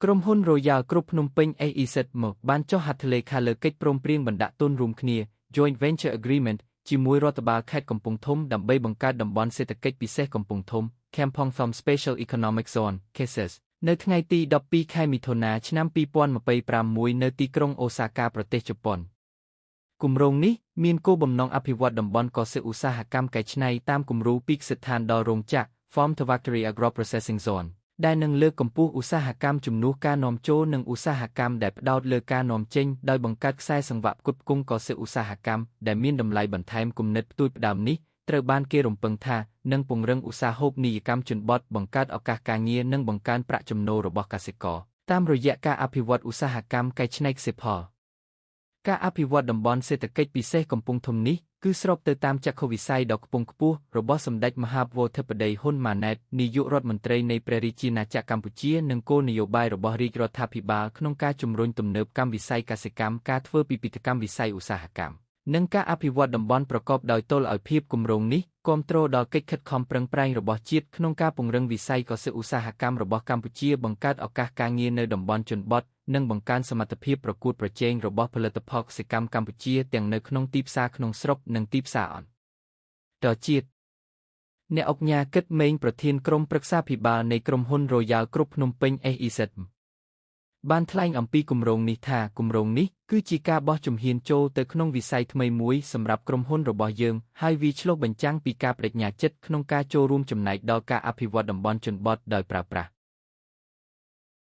ក្រុមហ៊ុន Royal Group ភ្នំពេញ AEZ មកបានចុះហត្ថលេខាលើកិច្ចព្រមព្រៀងបណ្ដាក់ទុនរួមគ្នា Joint Venture Agreement ជាមួយរដ្ឋបាលខេត្តកំពង់ធំដើម្បីបង្កើតតំបន់សេដ្ឋកិច្ចពិសេសកំពង់ធំ Kampong Thom Special Economic Zone (KESEZ) នៅថ្ងៃទី12 ខែមិថុនា ឆ្នាំ2026នៅទីក្រុងអូសាកាប្រទេសជប៉ុនគម្រោងនេះមានគោលបំណងអភិវឌ្ឍតំបន់កសិឧស្សាហកម្មកែច្នៃតាមគំរូពីស្ថានដល់រោងចក្រ Farm to Factory Agro-processing Zone ដែលនឹងលើកកម្ពស់ឧស្សាហកម្មជំនួសការនាំចូលនិងឧស្សាហកម្មដែលផ្ដោតលើការនាំចេញដោយបង្កើតខ្សែសង្វាក់ផ្គត់ផ្គង់កសិឧស្សាហកម្មដែលមានតម្លៃបន្ថែមគំនិតផ្ដួចផ្ដើមនេះត្រូវបានគេរំពឹងថានឹងពង្រឹងឧស្សាហូបនីយកម្មជនបទបង្កើតឱកាសការងារនិងបង្កើនប្រាក់ចំណូលរបស់កសិករតាមរយៈការអភិវឌ្ឍឧស្សាហកម្មកែច្នៃកសិផលការអភិវឌ្ឍតំបន់សេដ្ឋកិច្ចពិសេសកំពង់ធំនេះគឺស្របទៅតាមចក្ខុវិស័យដ៏ខ្ពង់ខ្ពស់របស់សម្ដេចមហាវធិបតីហ៊ុនម៉ាណែតនាយករដ្ឋមន្ត្រីនៃព្រះរាជាណាចក្រកម្ពុជានិងគោលនយោបាយរបស់រាជរដ្ឋាភិបាលក្នុងការជំរុញទំនើបកម្មវិស័យកសិកម្មការធ្វើពិពិធកម្មវិស័យឧស្សាហកម្មនិងការអភិវឌ្ឍតំបន់ប្រកបដោយតុល្យភាពគម្រោងនេះគាំទ្រដល់កិច្ចខិតខំប្រឹងប្រែងរបស់ជាតិក្នុងការពង្រឹងវិស័យកសិឧស្សាហកម្មរបស់កម្ពុជាបង្កើតឱកាសការងារនៅតំបន់ជនបទនិងបង្កើនសមត្ថភាពប្រកួតប្រជែងរបស់ផលិតផលកសិកម្មកម្ពុជាទាំងនៅក្នុងទីផ្សារក្នុងស្រុកនិងទីផ្សារអន្តរជាតិអ្នកអង្គការគិតមេងប្រធានក្រុមប្រឹក្សាភិបាលនៃក្រុមហ៊ុន Royal Group ភ្នំពេញ AEZ បានថ្លែងអំពីគម្រោងនេះថាគម្រោងនេះគឺជាការបោះជំហានចូលទៅក្នុងវិស័យថ្មីមួយសម្រាប់ក្រុមហ៊ុនរបស់យើងហើយវាឆ្លុះបញ្ចាំងពីការបដិញ្ញាចិត្តក្នុងការចូលរួមចំណែកដល់ការអភិវឌ្ឍតំបន់ជនបទដោយប្រើប្រាស់